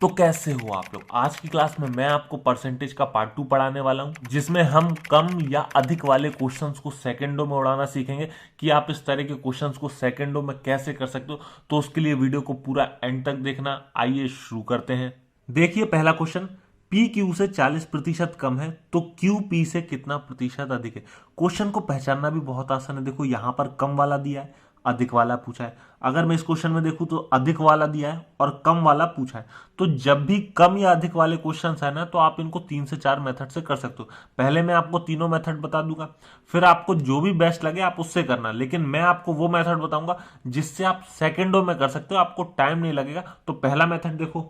तो कैसे हो आप लोग। आज की क्लास में मैं आपको परसेंटेज का पार्ट 2 पढ़ाने वाला हूं, जिसमें हम कम या अधिक वाले क्वेश्चंस को सेकंडों में उड़ाना सीखेंगे कि आप इस तरह के क्वेश्चंस को सेकंडों में कैसे कर सकते हो। तो उसके लिए वीडियो को पूरा एंड तक देखना। आइए शुरू करते हैं। देखिए पहला क्वेश्चन, पी क्यू से 40% कम है तो क्यू पी से कितना प्रतिशत अधिक है। क्वेश्चन को पहचानना भी बहुत आसान है। देखो यहां पर कम वाला दिया है, अधिक वाला पूछा है। अगर मैं इस क्वेश्चन में देखूं तो अधिक वाला दिया है और कम वाला पूछा है। तो जब भी कम या अधिक वाले क्वेश्चन है ना, तो आप इनको 3 से 4 मेथड से कर सकते हो। पहले मैं आपको तीनों मेथड बता दूंगा, फिर आपको जो भी बेस्ट लगे आप उससे करना, लेकिन मैं आपको वो मेथड बताऊंगा जिससे आप सेकंडों में कर सकते हो, आपको टाइम नहीं लगेगा। तो पहला मेथड देखो,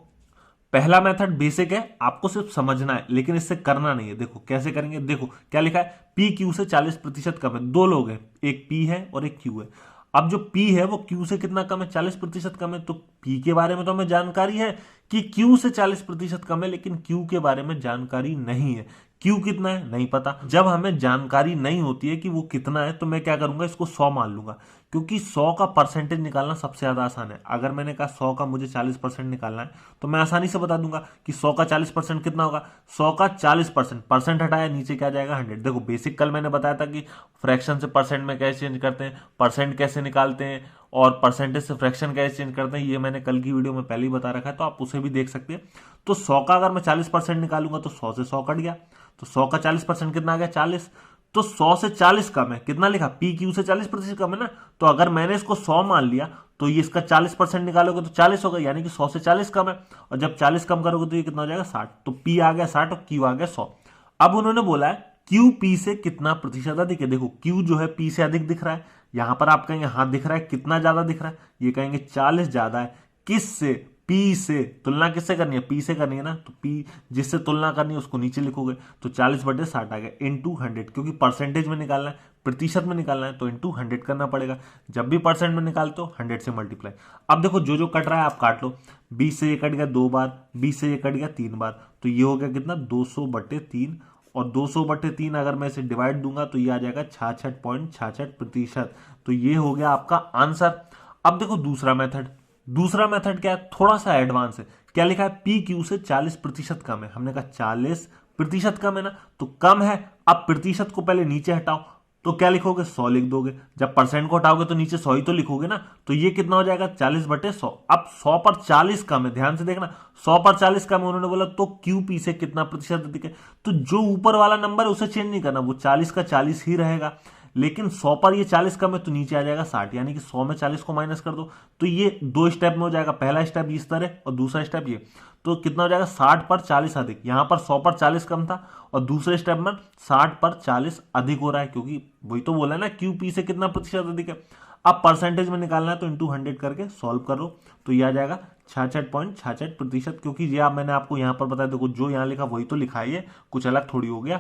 पहला मेथड बेसिक है, आपको सिर्फ समझना है लेकिन इससे करना नहीं है। देखो कैसे करेंगे। देखो क्या लिखा है, पी क्यू से 40% कम है। दो लोग हैं, एक पी है और एक क्यू है। अब जो पी है वो क्यू से कितना कम है, 40% कम है। तो पी के बारे में तो हमें जानकारी है कि क्यू से 40% कम है, लेकिन क्यू के बारे में जानकारी नहीं है। क्यू कितना है नहीं पता। जब हमें जानकारी नहीं होती है कि वो कितना है, तो मैं क्या करूंगा, इसको 100 मान लूंगा, क्योंकि 100 का परसेंटेज निकालना सबसे ज्यादा आसान है। अगर मैंने कहा 100 का मुझे 40% निकालना है, तो मैं आसानी से बता दूंगा कि 100 का 40% कितना होगा। 100 का 40%, परसेंट हटाया नीचे क्या जाएगा 100। देखो बेसिक कल मैंने बताया था कि फ्रैक्शन से परसेंट में कैसे चेंज करते हैं, परसेंट कैसे निकालते हैं और परसेंटेज से फ्रैक्शन कैसे चेंज करते हैं, ये मैंने कल की वीडियो में पहले ही बता रखा है, तो आप उसे भी देख सकते हैं। तो 100 का अगर मैं 40% निकालूंगा तो 100 से 100 कट गया, तो 100 का 40% कितना आ गया 40। तो 100 से 40 कम है, कितना लिखा, पी क्यू से 40% कम है ना। तो अगर मैंने इसको 100 मान लिया तो ये इसका 40% निकालोगे तो 40 होगा, यानी कि 100 से 40 कम है। और जब 40 कम करोगे तो ये कितना हो जाएगा 60। तो पी आ गया 60 और क्यू आ गया 100। अब उन्होंने बोला है क्यू पी से कितना प्रतिशत अधिक है। देखो क्यू जो है पी से अधिक दिख रहा है, यहां पर आप कहेंगे हाँ दिख रहा है, कितना ज्यादा दिख रहा है, ये कहेंगे 40 ज्यादा है। किससे, पी से। तुलना किससे करनी है, पी से करनी है ना, तो पी जिससे तुलना करनी है उसको नीचे लिखोगे, तो 40/60 आ गया इंटू 100, क्योंकि परसेंटेज में निकालना है, प्रतिशत में निकालना है, तो इंटू 100 करना पड़ेगा। जब भी परसेंट में निकालते हो 100 से मल्टीप्लाई। अब देखो जो जो कट रहा है आप काट लो। 20 से ये कट गया 2 बार, 20 से ये कट गया 3 बार, तो ये हो गया कितना 200/3। और 200/3 अगर मैं इसे डिवाइड दूंगा तो ये आ जाएगा 66.66%। तो ये हो गया आपका आंसर। अब देखो दूसरा मेथड, दूसरा मेथड क्या है, थोड़ा सा एडवांस है। क्या लिखा है, पी क्यू से 40% कम है। हमने कहा 40% कम है ना, तो कम है। अब प्रतिशत को पहले नीचे हटाओ, तो क्या लिखोगे 100 लिख दोगे। जब परसेंट को हटाओगे तो नीचे 100 ही तो लिखोगे ना, तो ये कितना हो जाएगा 40/100। अब 100 पर 40 कम है, ध्यान से देखना, 100 पर 40 कम है। उन्होंने बोला तो क्यू पी से कितना प्रतिशत अधिक है। तो जो ऊपर वाला नंबर है उसे चेंज नहीं करना, वो 40 का 40 ही रहेगा। लेकिन 100 पर ये 40 कम है तो नीचे आ जाएगा 60, यानी कि 100 में 40 को माइनस कर दो। तो ये दो स्टेप में हो जाएगा, पहला स्टेप इस तरह और दूसरा स्टेप ये। तो कितना हो जाएगा 60 पर 40 अधिक, यहां पर 100 पर 40 कम था और दूसरे स्टेप में 60 पर 40 अधिक हो रहा है, क्योंकि वही तो बोला ना क्यू पी से कितना प्रतिशत अधिक है। अब परसेंटेज में निकालना है तो इंटू 100 करके सॉल्व करो, तो ये आ जाएगा 66.66%। क्योंकि ये आप मैंने आपको यहां पर बताया, देखो जो यहां लिखा वही तो लिखा है, ये कुछ अलग थोड़ी हो गया।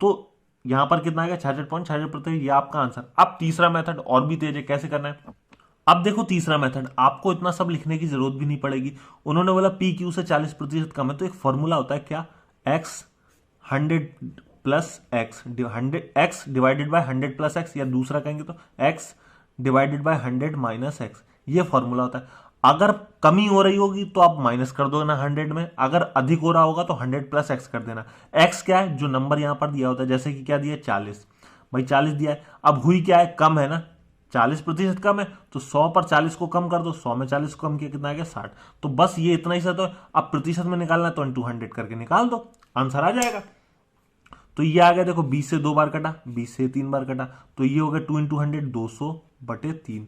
तो यहां पर कितना आ गया 66.66%, ये आपका आंसर। अब तीसरा मेथड और भी तेज है, कैसे करना है। अब देखो तीसरा मेथड, आपको इतना सब लिखने की जरूरत भी नहीं पड़ेगी। उन्होंने बोला पी क्यू से 40% कम है, तो एक फॉर्मूला होता है क्या, x 100+x, 100x divided by 100+x, या दूसरा कहेंगे तो x डिवाइडेड बाय 100 - x। ये फॉर्मूला होता है। अगर कमी हो रही होगी तो आप माइनस कर दो ना 100 में, अगर अधिक हो रहा होगा तो 100+x कर देना। x क्या है, जो नंबर यहां पर दिया होता है, जैसे कि क्या दिया 40, भाई 40 दिया है। अब हुई क्या है, कम है ना, 40% कम है, तो 100 पर 40 को कम कर दो, 100 में 40 को कम किया कितना आ गया 60। तो बस ये इतना ही सा। तो अब प्रतिशत में निकालना है तो इंटू 100 करके निकाल दो, आंसर आ जाएगा। तो ये आ गया, देखो 20 से 2 बार कटा, 20 से 3 बार कटा, तो ये हो गया 2 × 100, 200/3।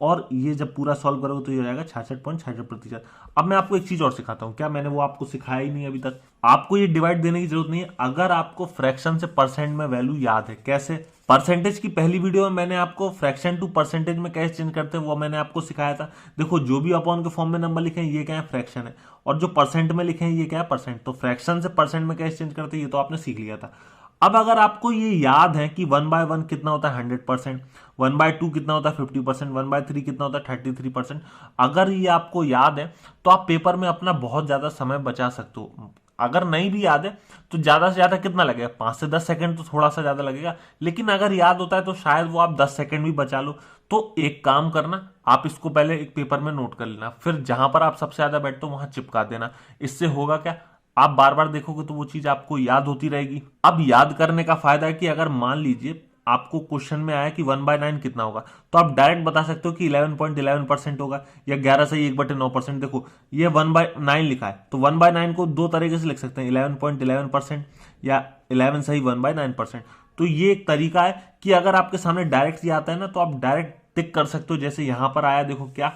और ये जब पूरा सॉल्व करोगे तो ये हो जाएगा 66.66%। अब मैं आपको एक चीज और सिखाता हूं, क्या मैंने वो आपको सिखाया ही नहीं अभी तक। आपको ये डिवाइड देने की जरूरत नहीं है, अगर आपको फ्रैक्शन से परसेंट में वैल्यू याद है। कैसे, परसेंटेज की पहली वीडियो में मैंने आपको फ्रैक्शन टू परसेंटेज में कैसे चेंज करते हैं वो मैंने आपको सिखाया था। देखो जो भी अपॉन के फॉर्म में नंबर लिखे हैं ये क्या है, फ्रैक्शन है, और जो परसेंट में लिखे हैं ये क्या है, परसेंट। तो फ्रैक्शन से परसेंट में कैसे चेंज करते हैं ये तो आपने सीख लिया था। अब अगर आपको ये याद है कि 1/1 कितना होता है 100%, 1/2 कितना होता है 50%, 1/3 कितना होता है 33%, अगर ये आपको याद है तो आप पेपर में अपना बहुत ज्यादा समय बचा सकते हो। अगर नहीं भी याद है तो ज्यादा से ज्यादा कितना लगेगा, 5 से 10 सेकंड, तो थोड़ा सा ज्यादा लगेगा। लेकिन अगर याद होता है तो शायद वो आप 10 सेकंड भी बचा लो। तो एक काम करना, आप इसको पहले एक पेपर में नोट कर लेना, फिर जहां पर आप सबसे ज्यादा बैठते हो वहां चिपका देना। इससे होगा क्या, आप बार बार देखोगे तो वो चीज आपको याद होती रहेगी। अब याद करने का फायदा है कि अगर मान लीजिए आपको क्वेश्चन में आया कि 1/9 कितना होगा, तो आप डायरेक्ट बता सकते हो कि 11.11% होगा, या 11 से 1/9%। देखो ये 1/9 लिखा है, तो 1/9 को दो तरीके से लिख सकते हैं, 11.11% या 11 सही 1/9%। तो ये एक तरीका है कि अगर आपके सामने डायरेक्ट ये आता है ना, तो आप डायरेक्ट टिक कर सकते हो। जैसे यहां पर आया, देखो क्या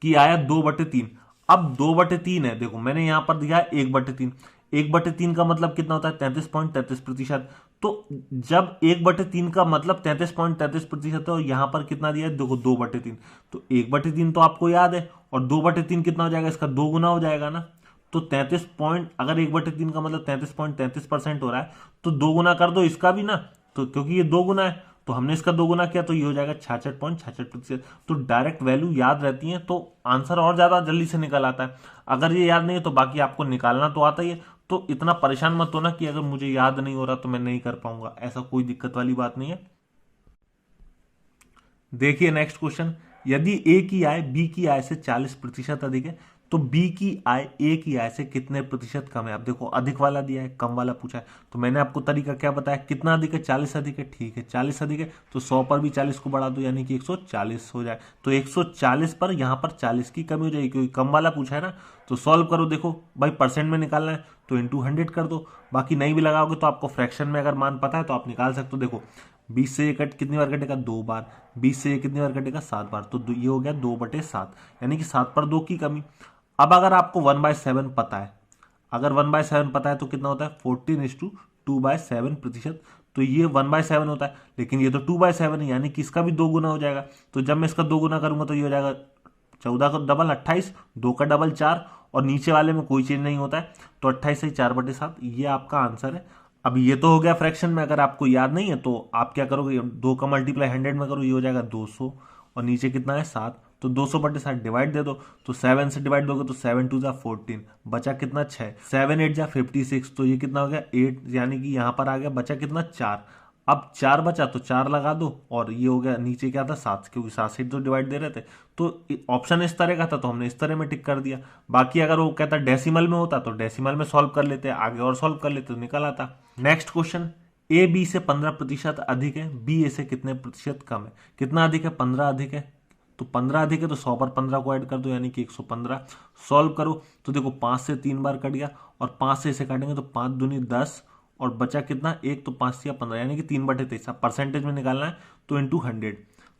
कि आया 2/3। अब 2/3 है, देखो मैंने यहां पर दिया है 1/3। 1/3 का मतलब कितना होता है, 33.33%। तो जब 1/3 का मतलब 33.33% है, और यहां पर कितना दिया है, देखो 2/3, तो 1/3 तो आपको याद है, और 2/3 कितना हो जाएगा, इसका 2 गुना हो जाएगा ना। तो 33 पॉइंट, अगर 1/3 का मतलब 33.33% हो रहा है, तो 2 गुना कर दो इसका भी ना, तो क्योंकि ये 2 गुना है तो हमने इसका 2 गुना किया, तो ये हो जाएगा 66.66%। तो डायरेक्ट वैल्यू याद रहती है तो आंसर और ज्यादा जल्दी से निकल आता है। अगर ये याद नहीं है तो बाकी आपको निकालना तो आता ही है। तो इतना परेशान मत होना कि अगर मुझे याद नहीं हो रहा तो मैं नहीं कर पाऊंगा, ऐसा कोई दिक्कत वाली बात नहीं है। देखिए नेक्स्ट क्वेश्चन, यदि ए की आय बी की आय से 40% अधिक है, तो बी की आय ए की आय से कितने प्रतिशत कम है। अब देखो अधिक वाला दिया है, कम वाला पूछा है, तो मैंने आपको तरीका क्या बताया, कितना अधिक है, 40 अधिक है। ठीक है, 40 अधिक है तो 100 पर भी 40 को बढ़ा दो, यानी कि 140 हो जाए। तो 140 पर यहां पर 40 की कमी हो जाएगी, क्योंकि कम वाला पूछा है ना। तो सॉल्व करो, देखो भाई परसेंट में निकालना है तो इंटू 100 कर दो। बाकी नहीं भी लगाओगे तो आपको फ्रैक्शन में अगर मान पता है तो आप निकाल सकते हो। देखो 20 से ये कट कितनी बार कटेगा, 2 बार। 20 से ये कितनी बार कटेगा, 7 बार। तो ये हो गया 2/7, यानी कि 7 पर 2 की कमी। अब अगर आपको 1/7 पता है, अगर 1/7 पता है तो कितना होता है, 14:2/7%। तो ये 1/7 होता है, लेकिन ये तो 2/7 है, यानी कि इसका भी 2 गुना हो जाएगा। तो जब मैं इसका 2 गुना करूंगा तो ये हो जाएगा 14 का डबल 28, 2 का डबल 4, और नीचे वाले में कोई चेंज नहीं होता है, तो 28 से 4/7, ये आपका आंसर है। अब ये तो हो गया फ्रैक्शन में, अगर आपको याद नहीं है तो आप क्या करोगे, 2 का मल्टीप्लाई 100 में करो, ये हो जाएगा 200, और नीचे कितना है 7, तो 200/7 डिवाइड दे दो, तो 7 से डिवाइड दोगे तो 7 2 जा 14, बचा कितना 6, 7 8 जा 56, तो ये कितना हो गया 8, यानी कि यहां पर आ गया, बचा कितना 4। अब 4 बचा तो 4 लगा दो, और ये हो गया नीचे क्या था 7, क्योंकि 7 से तो डिवाइड दे रहे थे। तो ऑप्शन इस तरह का था तो हमने इस तरह में टिक कर दिया। बाकी अगर वो कहता डेसिमल में होता तो डेसिमल में सॉल्व कर लेते, आगे और सॉल्व कर लेते तो निकल आता। नेक्स्ट क्वेश्चन, ए बी से 15% अधिक है, बी ए से कितने प्रतिशत कम है। कितना अधिक है, 15 अधिक है, तो 15 अधिक है तो 100 पर 15 को ऐड कर दो, यानी कि 115। सॉल्व करो तो देखो 5 से 3 बार कट गया, और 5 से इसे काटेंगे तो 5 दूनी 10, और बचा कितना 1, तो 5 से 15, यानी कि 3/23। अब परसेंटेज में निकालना है तो इंटू 100,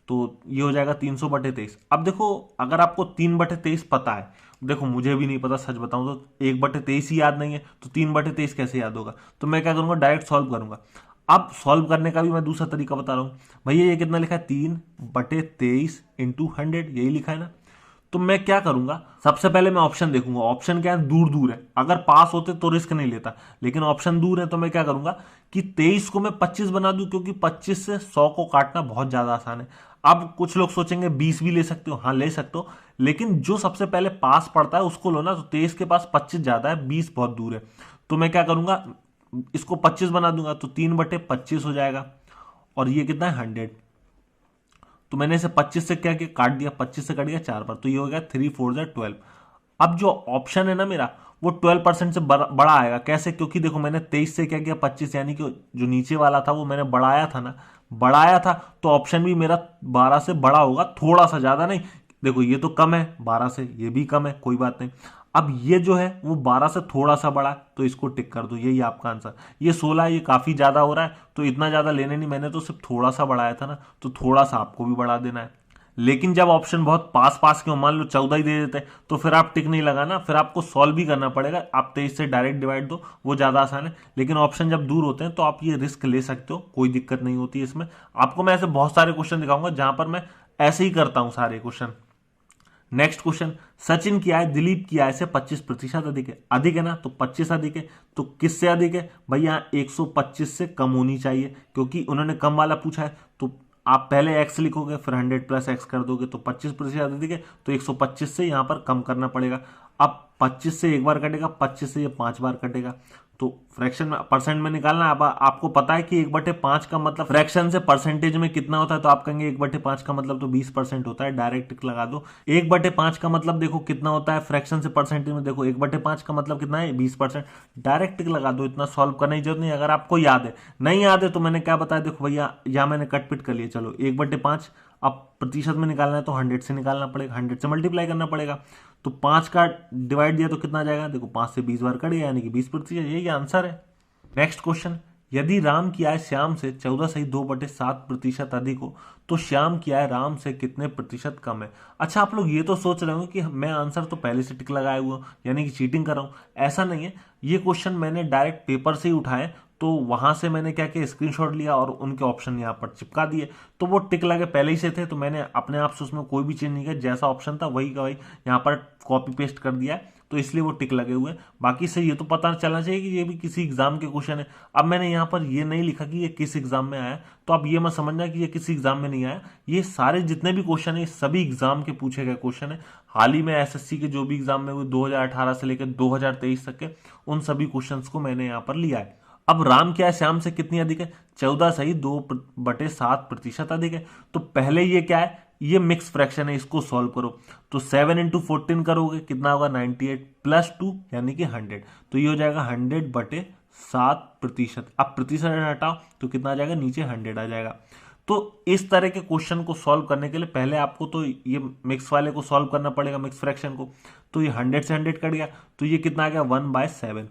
तो ये हो जाएगा 300/23। अब देखो अगर आपको 3/23 पता है, देखो मुझे भी नहीं पता सच बताऊं तो 1/23 ही याद नहीं है, तो 3/23 कैसे याद होगा। तो मैं क्या करूंगा, डायरेक्ट सॉल्व करूंगा। अब सॉल्व करने का भी मैं दूसरा तरीका बता रहा हूं। भैया ये कितना लिखा है, 3/23 इंटू 100, यही लिखा है ना। तो मैं क्या करूंगा, सबसे पहले मैं ऑप्शन देखूंगा, ऑप्शन क्या है, दूर दूर है। अगर पास होते तो रिस्क नहीं लेता, लेकिन ऑप्शन दूर है, तो मैं क्या करूंगा कि 23 को मैं 25 बना दूं, क्योंकि 25 से 100 को काटना बहुत ज्यादा आसान है। अब कुछ लोग सोचेंगे 20 भी ले सकते हो, हाँ ले सकते हो, लेकिन जो सबसे पहले पास पड़ता है उसको लो ना। तो 23 के पास 25 ज्यादा है, 20 बहुत दूर है। तो मैं क्या करूंगा, इसको 25 बना दूंगा, तो 3/25 हो जाएगा, और ये कितना है 100। तो मैंने इसे 25 से क्या किया, काट दिया, 25 से कट गया 4 बार, तो ये हो गया 3 4 12। अब जो ऑप्शन है ना मेरा, वो 12% से बड़ा आएगा। कैसे, क्योंकि देखो मैंने 23 से क्या किया 25, यानी कि जो नीचे वाला था वो मैंने बढ़ाया था ना, बढ़ाया था, तो ऑप्शन भी मेरा 12 से बड़ा होगा, थोड़ा सा, ज्यादा नहीं। देखो ये तो कम है 12 से, ये भी कम है, कोई बात नहीं। अब ये जो है वो 12 से थोड़ा सा बड़ा है, तो इसको टिक कर दो, यही आपका आंसर। ये 16, ये काफी ज्यादा हो रहा है, तो इतना ज्यादा लेने नहीं, मैंने तो सिर्फ थोड़ा सा बढ़ाया था ना, तो थोड़ा सा आपको भी बढ़ा देना है। लेकिन जब ऑप्शन बहुत पास पास के हो, मान लो 14 ही दे देते, तो फिर आप टिक नहीं लगाना, फिर आपको सॉल्व भी करना पड़ेगा। आप 23 से डायरेक्ट डिवाइड दो, वो ज्यादा आसान है। लेकिन ऑप्शन जब दूर होते हैं तो आप ये रिस्क ले सकते हो, कोई दिक्कत नहीं होती है इसमें। आपको मैं ऐसे बहुत सारे क्वेश्चन दिखाऊंगा जहां पर मैं ऐसे ही करता हूं सारे क्वेश्चन। नेक्स्ट क्वेश्चन, सचिन की आय दिलीप की आय से 25% अधिक है। अधिक है ना, तो 25 अधिक है, तो किससे अधिक है भाई, यहाँ 125 से कम होनी चाहिए, क्योंकि उन्होंने कम वाला पूछा है। तो आप पहले x लिखोगे, फिर 100 + x कर दोगे, तो 25% अधिक है, तो 125 से यहां पर कम करना पड़ेगा। अब 25 से एक बार कटेगा, 25 से ये 5 बार कटेगा। तो फ्रैक्शन में परसेंट में निकालना। अब आपको पता है कि 1/5 का मतलब फ्रैक्शन से परसेंटेज में कितना होता है, तो आप कहेंगे 1/5 का मतलब तो 20% होता है, डायरेक्ट टिक लगा दो। 1/5 का मतलब देखो कितना होता है फ्रैक्शन से परसेंटेज में, देखो 1/5 का मतलब कितना है 20%, डायरेक्ट टिक लगा दो। इतना सॉल्व करने की जरूरत नहीं। अगर आपको याद है, नहीं याद है तो मैंने क्या बताया, देखो भैया यहाँ मैंने कट पिट कर लिया। चलो 1/5 अब प्रतिशत में निकालना है तो 100 से निकालना पड़ेगा, 100 से मल्टीप्लाई करना पड़ेगा। तो 5 का डिवाइड दिया तो कितना आ जाएगा, देखो 5 से 20 बार कट गया, यानी कि 20%। यही आंसर है। नेक्स्ट क्वेश्चन, यदि राम की आय श्याम से 14.2/7% अधिक हो तो श्याम की आय राम से कितने प्रतिशत कम है। अच्छा, आप लोग ये तो सोच रहे हो कि मैं आंसर तो पहले से टिक लगाया हुआ हूं, यानी कि चीटिंग कर रहा हूं। ऐसा नहीं है, ये क्वेश्चन मैंने डायरेक्ट पेपर से ही उठाए, तो वहां से मैंने क्या किया, स्क्रीनशॉट लिया और उनके ऑप्शन यहाँ पर चिपका दिए। तो वो टिक लगे पहले ही से थे, तो मैंने अपने आप से उसमें कोई भी चेंज नहीं किया, जैसा ऑप्शन था वही का वही यहाँ पर कॉपी पेस्ट कर दिया, तो इसलिए वो टिक लगे हुए। बाकी से ये तो पता चलना चाहिए कि ये भी किसी एग्जाम के क्वेश्चन है। अब मैंने यहाँ पर ये नहीं लिखा कि ये किस एग्जाम में आया, तो आप ये मत समझना कि ये किसी एग्जाम में नहीं आया। ये सारे जितने भी क्वेश्चन है सभी एग्जाम के पूछे गए क्वेश्चन है। हाल ही में एसएससी के जो भी एग्जाम में हुए 2018 से लेकर 2023 तक के, उन सभी क्वेश्चन को मैंने यहाँ पर लिया है। अब राम क्या है श्याम से कितनी अधिक है, 14.2/7% अधिक है। तो पहले ये क्या है, ये मिक्स फ्रैक्शन है, इसको सॉल्व करो। तो 7 × 14 करोगे कितना होगा, 98 + 2 यानी कि 100। तो ये हो जाएगा 100/7%। अब प्रतिशत हटाओ तो कितना आ जाएगा, नीचे 100 आ जाएगा। तो इस तरह के क्वेश्चन को सॉल्व करने के लिए पहले आपको तो ये मिक्स वाले को सॉल्व करना पड़ेगा, मिक्स फ्रैक्शन को। तो ये 100 से 100 कट गया, तो ये कितना आ गया, 1/7।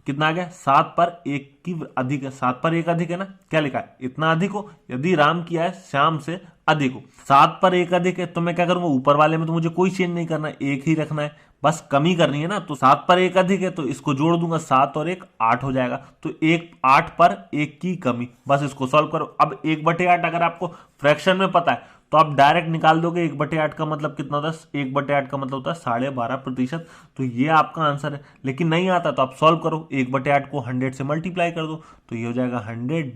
कितना आ गया, 7 पर 1 की अधिक है, 7 पर 1 अधिक है ना, क्या लिखा है, इतना अधिक हो। यदि राम की आय श्याम से अधिक हो, 7 पर 1 अधिक है, तो मैं क्या करूंगा, ऊपर वाले में तो मुझे कोई चेंज नहीं करना है, 1 ही रखना है, बस कमी करनी है ना। तो 7 पर 1 अधिक है तो इसको जोड़ दूंगा, 7 और 1 8 हो जाएगा। तो 8 पर 1 की कमी, बस इसको सॉल्व करो। अब 1/8 अगर आपको फ्रैक्शन में पता है तो आप डायरेक्ट निकाल दोगे। 1/8 का मतलब कितना होता है, 1/8 का मतलब होता है 12.5%। तो ये आपका आंसर है। लेकिन नहीं आता तो आप सॉल्व करो, 1/8 को 100 से मल्टीप्लाई कर दो, तो ये हो जाएगा 100 /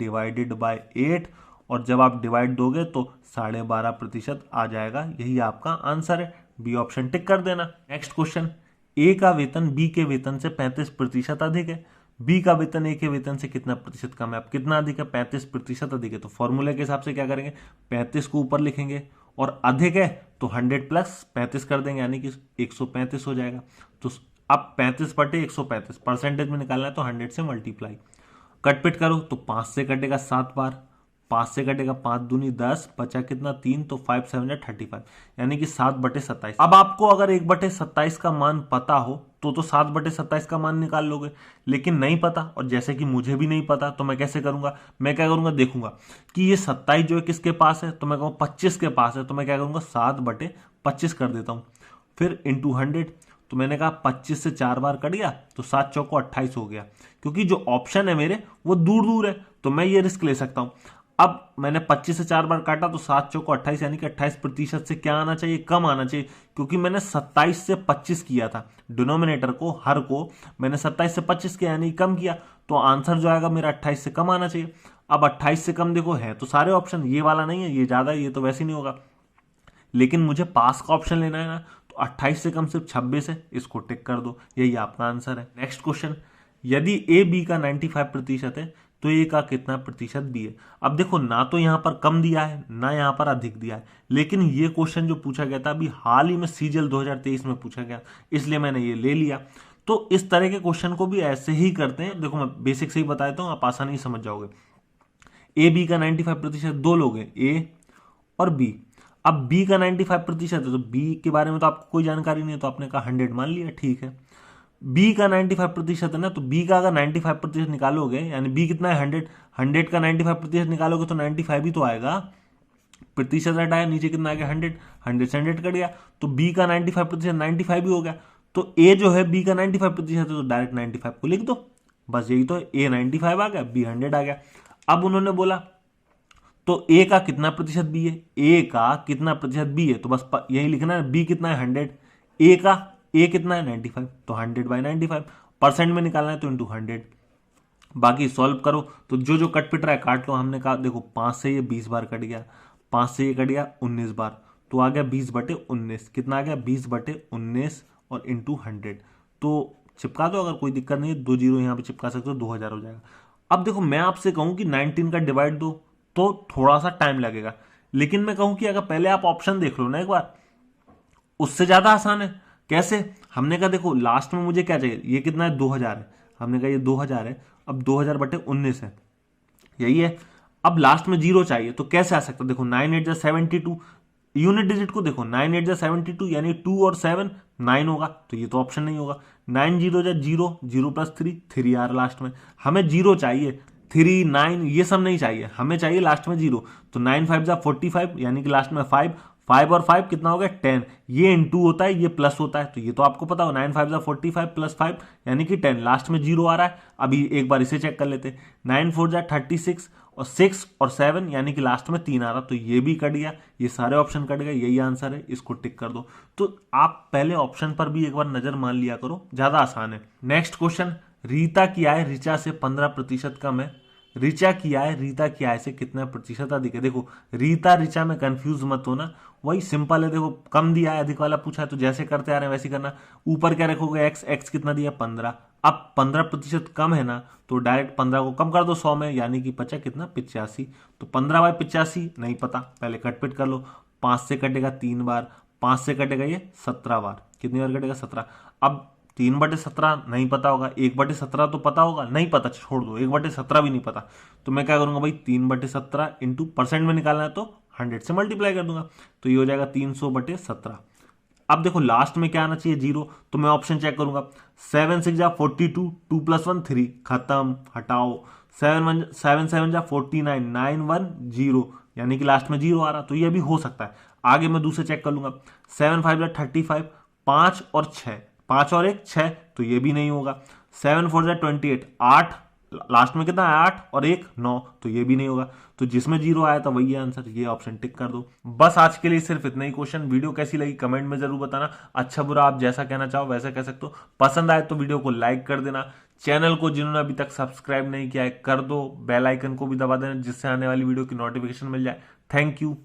8। और जब आप डिवाइड दोगे तो 12.5% आ जाएगा। यही आपका आंसर है, बी ऑप्शन टिक कर देना। नेक्स्ट क्वेश्चन, ए का वेतन बी के वेतन से 35% अधिक है, बी का वेतन ए के वेतन से कितना प्रतिशत कम है। अब कितना अधिक है, 35% अधिक है, तो फॉर्मूले के हिसाब से क्या करेंगे, 35 को ऊपर लिखेंगे और अधिक है तो 100 + 35 कर देंगे, यानी कि 135 हो जाएगा। तो अब 35/135 परसेंटेज में निकालना है तो 100 से मल्टीप्लाई, कट पिट करो तो 5 से कटेगा 7 बार, 5 से कटेगा 5 दूनी 10, बचा कितना 3, तो 5 × 7 = 35, यानी कि 7/27। अब आपको अगर 1/27 का मान पता हो तो 7/27 का मान निकाल लोगे, लेकिन नहीं पता, और जैसे कि मुझे भी नहीं पता, तो मैं कैसे करूंगा, मैं क्या करूंगा, देखूंगा कि ये 27 जो है किसके पास है, तो मैं कहूँ 25 के पास है, तो मैं क्या करूंगा 7/25 कर देता हूँ, फिर इंटू 100। तो मैंने कहा 25 से 4 बार कट गया तो 7 चौको 28 हो गया, क्योंकि जो ऑप्शन है मेरे वो दूर दूर है, तो मैं ये रिस्क ले सकता हूं। अब मैंने 25 से 4 बार काटा तो 7 चौको 28, यानी कि 28% से क्या आना चाहिए, कम आना चाहिए, क्योंकि मैंने 27 से 25 किया था, डिनोमिनेटर को, हर को मैंने 27 से 25 किया, यानी कम किया, तो आंसर जो आएगा मेरा 28 से कम आना चाहिए। अब 28 से कम देखो है तो सारे ऑप्शन, ये वाला नहीं है, ये ज्यादा है, ये तो वैसे नहीं होगा, लेकिन मुझे पास का ऑप्शन लेना है ना, तो 28 से कम सिर्फ 26 है, इसको टिक कर दो, यही आपका आंसर है। नेक्स्ट क्वेश्चन, यदि ए बी का 95% है तो ए का कितना प्रतिशत बी है। अब देखो, ना तो यहां पर कम दिया है ना यहां पर अधिक दिया है, लेकिन ये क्वेश्चन जो पूछा गया था अभी हाल ही में सीजीएल 2023 में पूछा गया, इसलिए मैंने ये ले लिया। तो इस तरह के क्वेश्चन को भी ऐसे ही करते हैं। देखो मैं बेसिक से ही बता देता हूं, आप आसानी से समझ जाओगे। ए बी का 95%, दो लोग हैं, ए और बी। अब बी का 95% है तो बी के बारे में तो आपको कोई जानकारी नहीं है, तो आपने कहा 100 मान लिया, ठीक है। बी का 95% है ना, तो बी का अगर 95% निकालोगे, यानी बी कितना है 100, 100 का 95% निकालोगे तो 95 ही तो आएगा, प्रतिशत हटाया, नीचे कितना आ गया 100, 100 से 100 कट गया, तो बी का 95% 95 ही हो गया। तो ए जो है बी का 95% है तो डायरेक्ट 95 को लिख दो, बस यही तो, ए 95 आ गया, बी 100 आ गया। अब उन्होंने बोला तो ए का कितना प्रतिशत बी है, ए का कितना प्रतिशत बी है, तो बस यही लिखना है, बी कितना है 100, ए कितना है 95, तो 100/95 परसेंट में निकालना है तो इंटू 100। बाकी सॉल्व करो तो जो जो कट पिट रहा है काट लो। हमने कहा देखो 5 से ये 20 बार कट गया, 5 से ये कट गया 19 बार, तो आ गया 20/19, कितना आ गया 20/19 और इंटू 100। तो चिपका दो, अगर कोई दिक्कत नहीं है 2 जीरो यहाँ पे चिपका सकते हो, 2000 हो जाएगा। अब देखो मैं आपसे कहूं कि 19 का डिवाइड दो तो थोड़ा सा टाइम लगेगा, लेकिन मैं कहूं कि अगर पहले आप ऑप्शन देख लो ना एक बार, उससे ज्यादा आसान है। कैसे? हमने कहा देखो लास्ट में मुझे क्या चाहिए, ये कितना है 2000 है, हमने कहा ये 2000 है, अब 2000/19 है, यही है। अब लास्ट में जीरो चाहिए तो कैसे आ सकता है, देखो 9 8 जा 72, यूनिट डिजिट को देखो, 9 8 जा 72 यानी 2 और 7 9 होगा, तो ये तो ऑप्शन नहीं होगा। 9 0 जा 0, 0+3 आ रहा लास्ट में, हमें जीरो चाहिए, 3 9 ये सब नहीं चाहिए, हमें चाहिए लास्ट में जीरो। तो 9 5 जा 45 यानी कि लास्ट में 5, 5 और 5 कितना हो गया 10, ये इनटू होता है ये प्लस होता है, तो ये तो आपको पता हो, 9 5 जा 45 प्लस 5 यानी कि 10, लास्ट में जीरो आ रहा है। अभी एक बार इसे चेक कर लेते, 9 4 जा 36 और 6 और 7 यानी कि लास्ट में 3 आ रहा, तो ये भी कट गया, ये सारे ऑप्शन कट गए, यही आंसर है, इसको टिक कर दो। तो आप पहले ऑप्शन पर भी एक बार नजर मान लिया करो, ज्यादा आसान है। नेक्स्ट क्वेश्चन, रीता की आय ऋचा से 15% कम है, ऋचा की आय रीता की आय से कितना प्रतिशत अधिक है। देखो रीता ऋचा में कंफ्यूज मत होना, वही सिंपल है। देखो कम दिया है, अधिक वाला पूछा है, तो जैसे करते आ रहे हैं वैसे करना। ऊपर क्या रखोगे एक्स, एक्स कितना दिया 15, अब 15% कम है ना, तो डायरेक्ट 15 को कम कर दो 100 में, यानी कि बचा कितना 85, तो 15/85 नहीं पता, पहले कटपिट कर लो। 5 से कटेगा 3 बार, 5 से कटेगा ये 17 बार, कितनी बार कटेगा 17। अब 3/17 नहीं पता होगा, 1/17 तो पता होगा, नहीं पता छोड़ दो, 1/17 भी नहीं पता, तो मैं क्या करूंगा भाई 3/17 इंटू परसेंट में निकालना है तो 100 से मल्टीप्लाई कर दूंगा, तो ये हो जाएगा 300/17। अब देखो लास्ट में क्या आना चाहिए जीरो, तो मैं ऑप्शन चेक करूंगा, 7 6 जा 42, 2 + 1 3, खत्म, हटाओ। 7 7 जा 49, 9 1 0 यानी कि लास्ट में जीरो आ रहा, तो ये भी हो सकता है। आगे मैं दूसरे चेक कर लूंगा, 7 5 जा 35, 5 और 6, 5 और 1 6, तो ये भी नहीं होगा। 7 4 जा 28, 8, लास्ट में कितना है 8 और 1 9, तो ये भी नहीं होगा। तो जिसमें जीरो आया था वही आंसर, ये ऑप्शन टिक कर दो। बस आज के लिए सिर्फ इतना ही क्वेश्चन। वीडियो कैसी लगी कमेंट में जरूर बताना, अच्छा बुरा आप जैसा कहना चाहो वैसा कह सकते हो। पसंद आए तो वीडियो को लाइक कर देना, चैनल को जिन्होंने अभी तक सब्सक्राइब नहीं किया है कर दो, बेल आइकन को भी दबा देना जिससे आने वाली वीडियो की नोटिफिकेशन मिल जाए। Thank you.